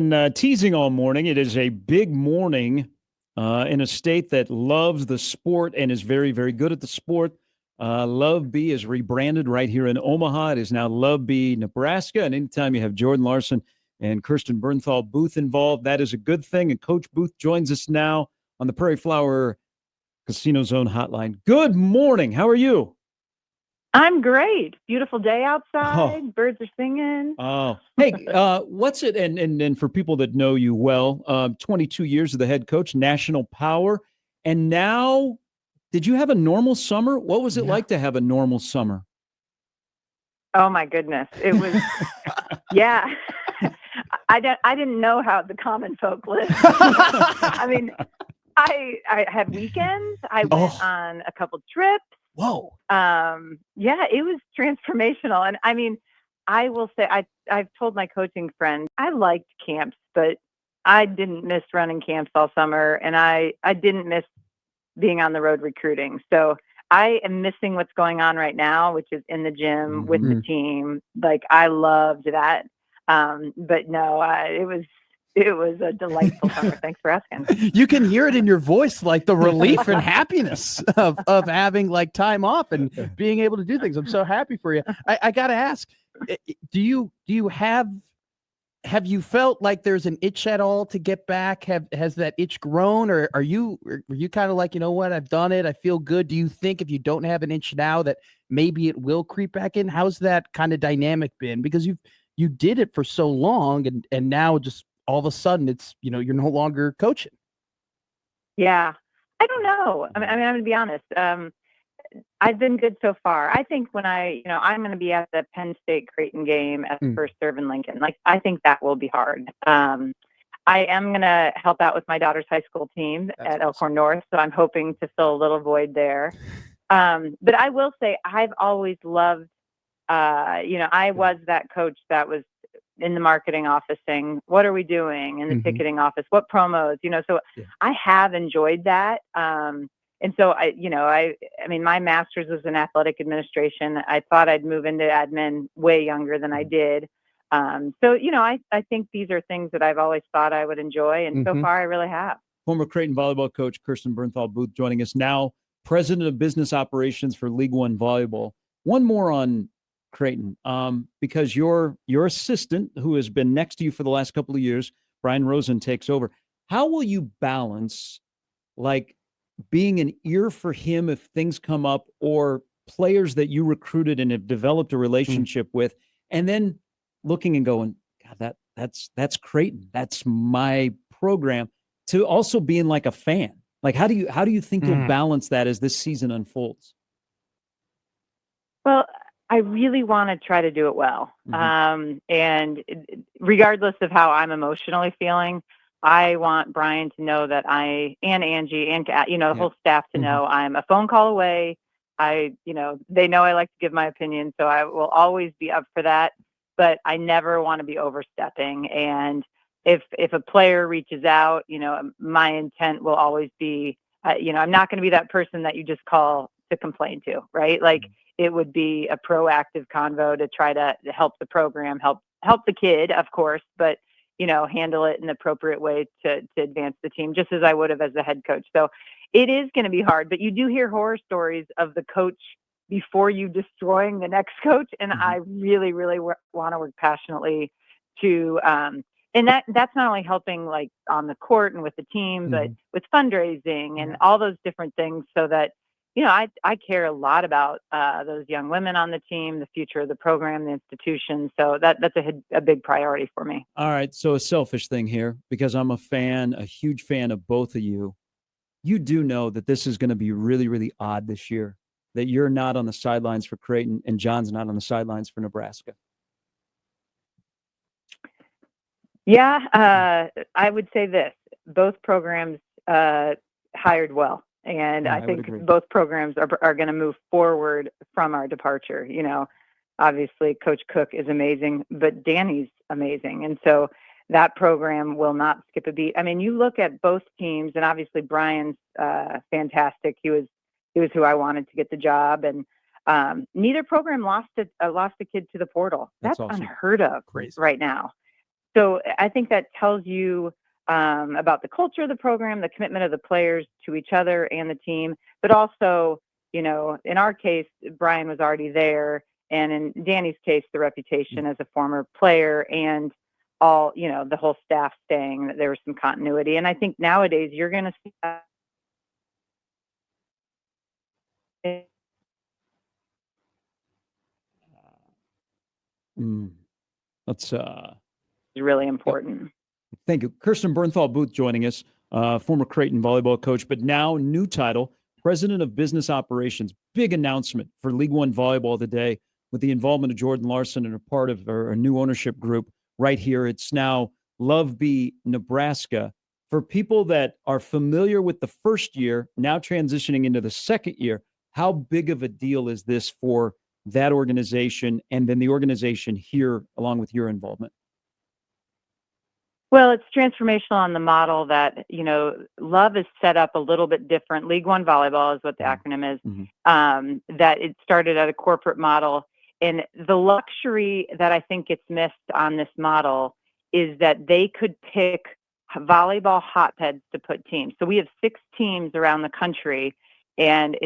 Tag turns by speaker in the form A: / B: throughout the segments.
A: And teasing all morning. It is a big morning in a state that loves the sport and is very, very good at the sport. LOVB is rebranded right here in Omaha. It is now LOVB Nebraska. And anytime you have Jordan Larson and Kirsten Bernthal Booth involved, that is a good thing. And Coach Booth joins us now on the Prairie Flower Casino Zone hotline. Good morning. How are you?
B: I'm great. Beautiful day outside.
A: Oh.
B: Birds are singing.
A: Oh, hey, what's it? And for people that know you well, 22 years as the head coach, national power. And now, did you have a normal summer? What was it like to have a normal summer?
B: Oh my goodness. It was, yeah. I didn't know how the common folk live. I mean, I had weekends. I went on a couple trips.
A: Whoa.
B: Yeah, it was transformational. And I mean, I will say, I've told my coaching friends, I liked camps, but I didn't miss running camps all summer. And I didn't miss being on the road recruiting. So I am missing what's going on right now, which is in the gym with the team. Like, I loved that. But no, it was a delightful summer. Thanks for asking.
C: You can hear it in your voice, like the relief and happiness of having like time off and being able to do things. I'm so happy for you. I got to ask, do you have you felt like there's an itch at all to get back? Has that itch grown, or are you kind of like, you know what, I've done it, I feel good? Do you think if you don't have an itch now that maybe it will creep back in? How's that kind of dynamic been? Because you did it for so long, and now just all of a sudden it's, you're no longer coaching.
B: Yeah, I don't know. I mean, I'm going to be honest. I've been good so far. I think when I'm going to be at the Penn State Creighton game at the first serve in Lincoln. Like, I think that will be hard. I am going to help out with my daughter's high school team at Elkhorn North, so I'm hoping to fill a little void there. But I will say I've always loved, I was that coach that was in the marketing office saying, what are we doing? In the ticketing office, what promos, so I have enjoyed that. And so I mean, my master's was in athletic administration. I thought I'd move into admin way younger than I did. So, I think these are things that I've always thought I would enjoy. And so far I really have.
A: Former Creighton volleyball coach Kirsten Bernthal Booth joining us now, president of business operations for League One Volleyball. One more on Creighton, because your assistant, who has been next to you for the last couple of years, Brian Rosen, takes over. How will you balance, like, being an ear for him if things come up, or players that you recruited and have developed a relationship with, and then looking and going, God, that's Creighton, that's my program, to also being like a fan? Like, how do you think you'll balance that as this season unfolds?
B: Well, I really want to try to do it well. And regardless of how I'm emotionally feeling, I want Brian to know that and Angie and, the whole staff to know I'm a phone call away. They know I like to give my opinion, so I will always be up for that, but I never want to be overstepping. And if a player reaches out, my intent will always be, I'm not going to be that person that you just call to complain to, right? Like, it would be a proactive convo to try to help the program, help the kid, of course, but, handle it in the appropriate way to advance the team, just as I would have as the head coach. So it is going to be hard, but you do hear horror stories of the coach before you destroying the next coach. And I really, really want to work passionately to, and that's not only helping like on the court and with the team, but with fundraising and all those different things, so that, I care a lot about those young women on the team, the future of the program, the institution. So that's a big priority for me.
A: All right. So a selfish thing here, because I'm a huge fan of both of you. You do know that this is going to be really, really odd this year, that you're not on the sidelines for Creighton and John's not on the sidelines for Nebraska.
B: Yeah. I would say this, both programs hired well. And I think both programs are going to move forward from our departure. Obviously Coach Cook is amazing, but Danny's amazing. And so that program will not skip a beat. I mean, you look at both teams, and obviously Brian's fantastic. He was who I wanted to get the job. And neither program lost a kid to the portal. That's awesome. Unheard of right now. So I think that tells you about the culture of the program, the commitment of the players to each other and the team, but also, in our case, Brian was already there, and in Danny's case, the reputation as a former player and all, the whole staff staying, that there was some continuity. And I think nowadays you're going to see that.
A: That's
B: really important.
A: Thank you. Kirsten Bernthal Booth joining us, former Creighton volleyball coach, but now new title, President of Business Operations. Big announcement for League One Volleyball today with the involvement of Jordan Larson and a part of a new ownership group right here. It's now LOVB Nebraska. For people that are familiar with the first year, now transitioning into the second year, how big of a deal is this for that organization and then the organization here along with your involvement?
B: Well, it's transformational on the model that, Love is set up a little bit different. League One Volleyball is what the acronym is, that it started at a corporate model. And the luxury that I think gets missed on this model is that they could pick volleyball hotbeds to put teams. So we have 6 teams around the country, and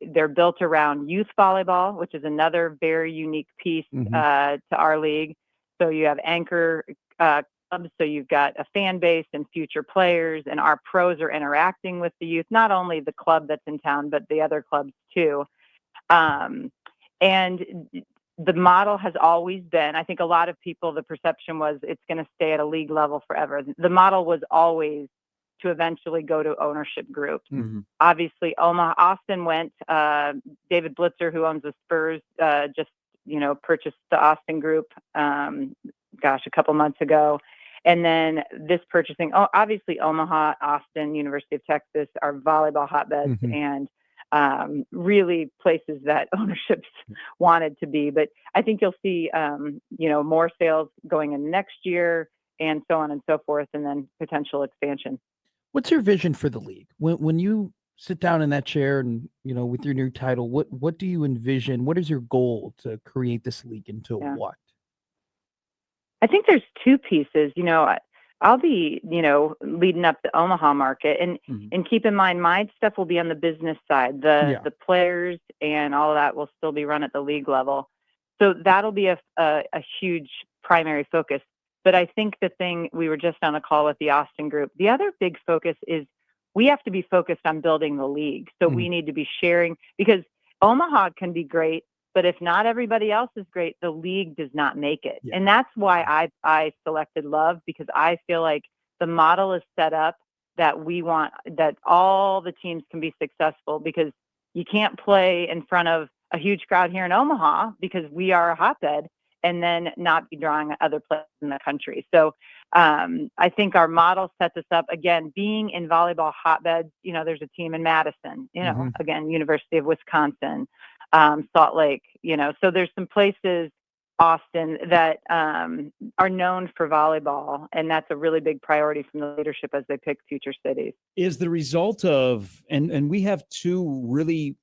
B: they're built around youth volleyball, which is another very unique piece to our league. So you have anchor clubs, so you've got a fan base and future players, and our pros are interacting with the youth, not only the club that's in town, but the other clubs too. And the model has always been, I think a lot of people, the perception was it's going to stay at a league level forever. The model was always to eventually go to ownership group. Obviously, Austin went, David Blitzer, who owns the Spurs, just, purchased the Austin group, a couple months ago. And then this purchasing, obviously Omaha, Austin, University of Texas are volleyball hotbeds and really places that ownerships wanted to be. But I think you'll see, more sales going in next year and so on and so forth, and then potential expansion.
C: What's your vision for the league? When you sit down in that chair and, with your new title, what do you envision? What is your goal to create this league into what?
B: I think there's 2 pieces. I'll be, leading up the Omaha market, and keep in mind, my stuff will be on the business side. The players and all of that will still be run at the league level. So that'll be a huge primary focus. But I think the thing, we were just on a call with the Austin group, the other big focus is we have to be focused on building the league. So we need to be sharing, because Omaha can be great, but if not everybody else is great, the league does not make it. And that's why I selected Love, because I feel like the model is set up that we want that all the teams can be successful, because you can't play in front of a huge crowd here in Omaha because we are a hotbed and then not be drawing other places in the country. So I think our model sets us up, again, being in volleyball hotbeds. There's a team in Madison, again, University of Wisconsin, Salt Lake, so there's some places, Austin, that are known for volleyball, and that's a really big priority from the leadership as they pick future cities.
A: Is the result of, and we have 2 really,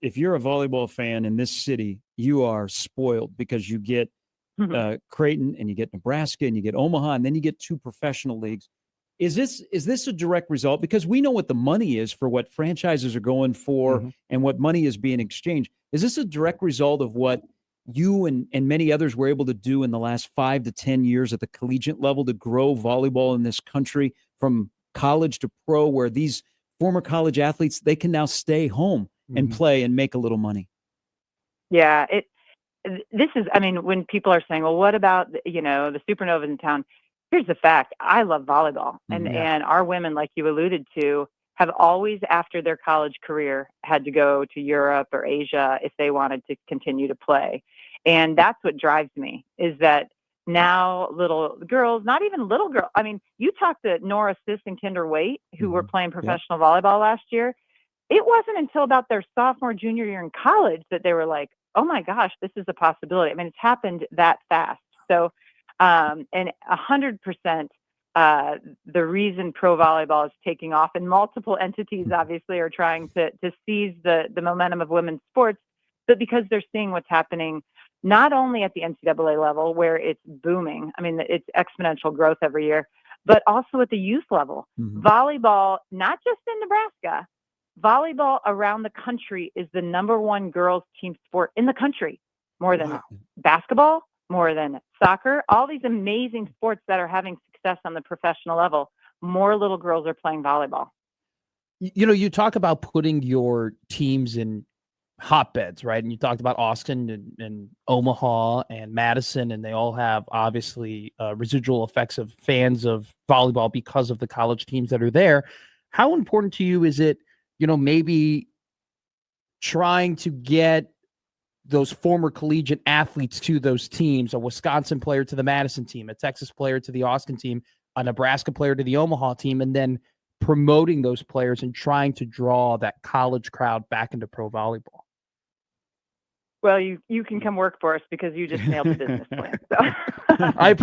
A: if you're a volleyball fan in this city, you are spoiled, because you get Creighton and you get Nebraska and you get Omaha, and then you get 2 professional leagues. Is this a direct result? Because we know what the money is for what franchises are going for and what money is being exchanged. Is this a direct result of what you and many others were able to do in the last 5 to 10 years at the collegiate level to grow volleyball in this country from college to pro, where these former college athletes, they can now stay home and play and make a little money?
B: Yeah, this is, when people are saying, well, what about, the Supernovas in town? Here's the fact. I love volleyball, and our women, like you alluded to, have always, after their college career, had to go to Europe or Asia if they wanted to continue to play. And that's what drives me, is that now little girls, not even little girls, you talk to Nora Sis and Kinder Waite, who were playing professional volleyball last year. It wasn't until about their sophomore, junior year in college that they were like, oh my gosh, this is a possibility. It's happened that fast. So, and 100%, the reason pro volleyball is taking off, and multiple entities obviously are trying to seize the momentum of women's sports, but because they're seeing what's happening not only at the NCAA level where it's booming. I mean, it's exponential growth every year, but also at the youth level. Volleyball, not just in Nebraska, volleyball around the country is the #1 girls team sport in the country, more than basketball, more than soccer, all these amazing sports that are having success on the professional level. More little girls are playing volleyball.
C: You know, you talk about putting your teams in hotbeds, right? And you talked about Austin and Omaha and Madison, and they all have obviously residual effects of fans of volleyball because of the college teams that are there. How important to you is it, you know, maybe trying to get those former collegiate athletes to those teams, a Wisconsin player to the Madison team, a Texas player to the Austin team, a Nebraska player to the Omaha team, and then promoting those players and trying to draw that college crowd back into pro volleyball?
B: Well, you can come work for us because you just nailed the business plan. So.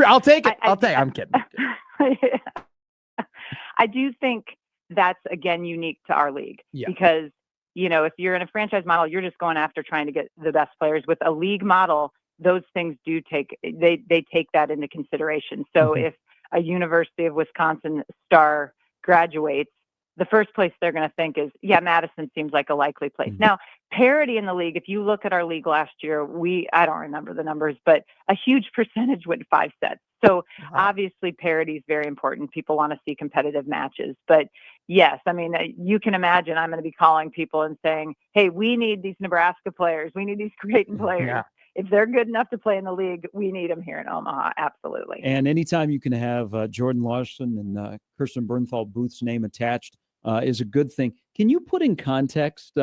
C: I'll take it. I'm kidding.
B: I do think that's, again, unique to our league because, you know, if you're in a franchise model, you're just going after trying to get the best players. With a league model, those things do take that into consideration. So if a University of Wisconsin star graduates, the first place they're going to think is, Madison seems like a likely place. Now, parity in the league, if you look at our league last year, I don't remember the numbers, but a huge percentage went 5 sets. So obviously parity is very important. People want to see competitive matches. But yes, I mean, you can imagine I'm going to be calling people and saying, hey, we need these Nebraska players. We need these Creighton players. Yeah. If they're good enough to play in the league, we need them here in Omaha. Absolutely.
A: And anytime you can have Jordan Larson and Kirsten Bernthal Booth's name attached is a good thing. Can you put in context,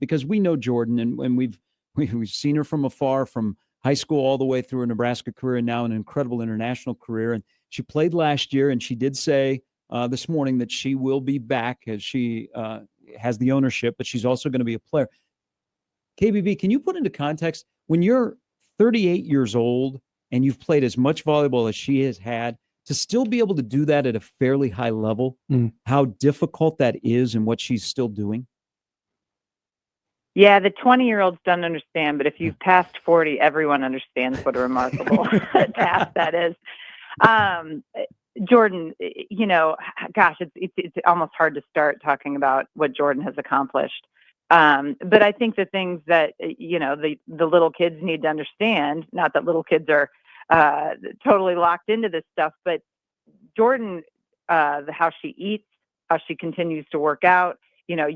A: because we know Jordan and we've seen her from afar, from high school all the way through her Nebraska career and now an incredible international career. And she played last year, and she did say this morning that she will be back as she has the ownership, but she's also going to be a player. KBB, can you put into context, when you're 38 years old and you've played as much volleyball as she has had, to still be able to do that at a fairly high level, how difficult that is and what she's still doing?
B: Yeah, the 20-year-olds don't understand, but if you've passed 40, everyone understands what a remarkable task that is. Jordan, you know, gosh, it's almost hard to start talking about what Jordan has accomplished. But I think the things that, you know, the little kids need to understand, not that little kids are totally locked into this stuff, but Jordan, how she eats, how she continues to work out, you know,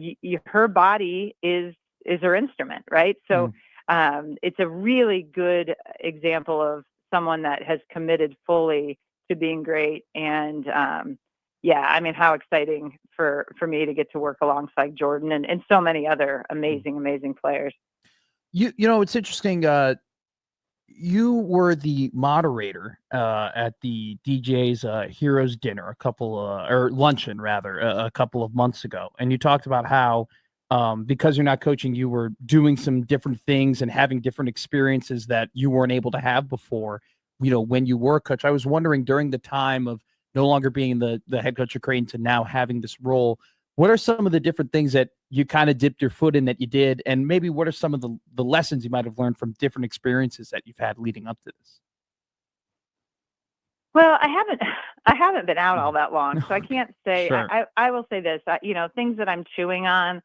B: her body is her instrument, right? So it's a really good example of someone that has committed fully to being great. And I mean, how exciting for me to get to work alongside Jordan and so many other amazing players.
C: You know, it's interesting. You were the moderator at the DJ's Heroes Dinner or luncheon rather, a couple of months ago. And you talked about how because you're not coaching, you were doing some different things and having different experiences that you weren't able to have before, you know, when you were a coach. I was wondering, during the time of no longer being the head coach of Creighton to now having this role, what are some of the different things that you kind of dipped your foot in that you did? And maybe what are some of the lessons you might have learned from different experiences that you've had leading up to this?
B: Well, I haven't been out all that long, so I can't say.
C: Sure.
B: I will say this, you know, things that I'm chewing on,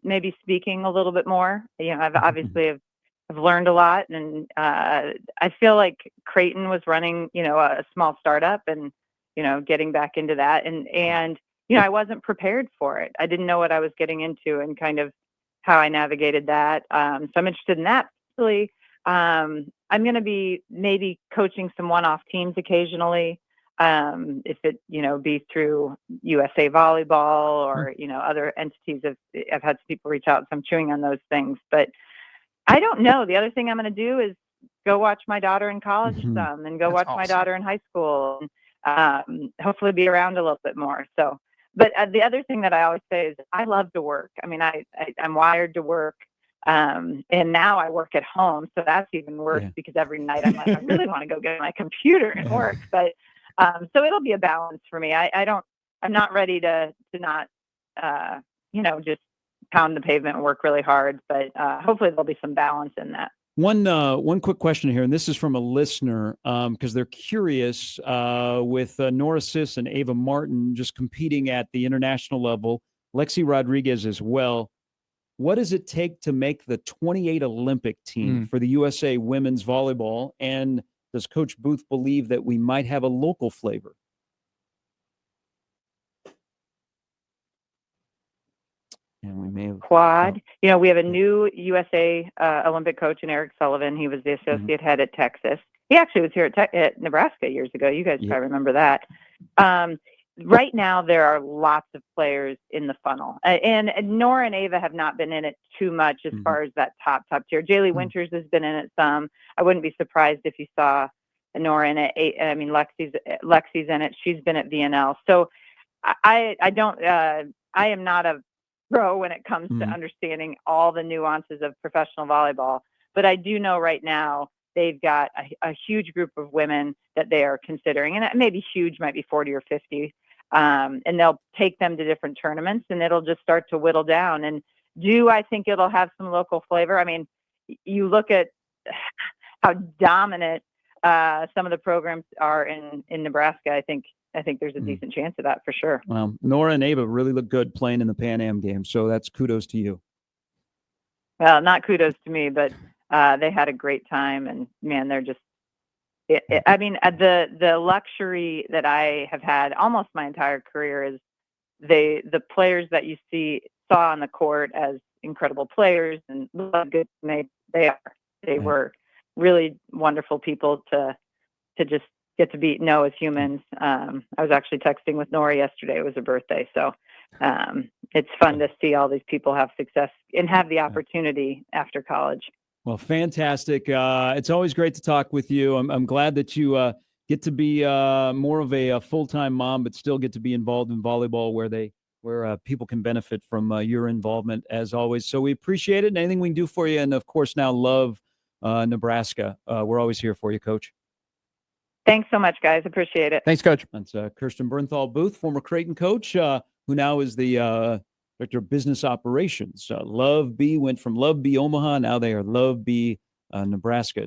B: maybe speaking a little bit more. You know, I've obviously I've learned a lot, and I feel like Creighton was running, you know, a small startup, and you know, getting back into that, and you know, I wasn't prepared for it. I didn't know what I was getting into, and kind of how I navigated that. So I'm interested in that. Really, I'm going to be maybe coaching some one-off teams occasionally. If it, you know, be through USA Volleyball or, you know, other entities. I've had some people reach out, so I'm chewing on those things. But I don't know. The other thing I'm going to do is go watch my daughter in college some, and go watch my daughter in high school, and hopefully be around a little bit more. So, but the other thing that I always say is I love to work. I mean, I'm wired to work. And now I work at home, so that's even worse because every night I'm like, I really want to go get on my computer and work. But so it'll be a balance for me. I'm not ready to not, you know, just pound the pavement and work really hard. But hopefully there'll be some balance in that.
A: One quick question here, and this is from a listener because they're curious with Nora Sis and Ava Martin just competing at the international level, Lexi Rodriguez as well. What does it take to make the 28 Olympic team for the USA women's volleyball? And does Coach Booth believe that we might have a local flavor? And we may have
B: Quad. You know, we have a new USA Olympic coach in Eric Sullivan. He was the associate head at Texas. He actually was here at Nebraska years ago. You guys probably remember that. Right now, there are lots of players in the funnel. And Nora and Ava have not been in it too much as far as that top tier. Jaylee Winters has been in it some. I wouldn't be surprised if you saw Nora in it. I mean, Lexi's in it. She's been at VNL. So I am not a pro when it comes to understanding all the nuances of professional volleyball. But I do know right now they've got a huge group of women that they are considering. And maybe huge, might be 40 or 50. And they'll take them to different tournaments and it'll just start to whittle down. And do I think it'll have some local flavor? I mean, you look at how dominant some of the programs are in Nebraska. I think there's a decent chance of that for sure.
A: Well, Nora and Ava really look good playing in the Pan Am game. So that's kudos to you.
B: Well, not kudos to me, but they had a great time and man, they're just, I mean, the luxury that I have had almost my entire career is the players that you saw on the court as incredible players and good they were really wonderful people to just get to know as humans. I was actually texting with Nora yesterday. It was her birthday. So it's fun to see all these people have success and have the opportunity after college.
A: Well, fantastic. It's always great to talk with you. I'm glad that you get to be more of a full-time mom, but still get to be involved in volleyball where people can benefit from your involvement as always. So we appreciate it and anything we can do for you. And of course, now love Nebraska. We're always here for you, Coach.
B: Thanks so much, guys. Appreciate it.
C: Thanks, Coach.
A: That's Kirsten Bernthal Booth, former Creighton coach, who now is the Director of Business Operations. LOVB went from LOVB Omaha. Now they are LOVB Nebraska.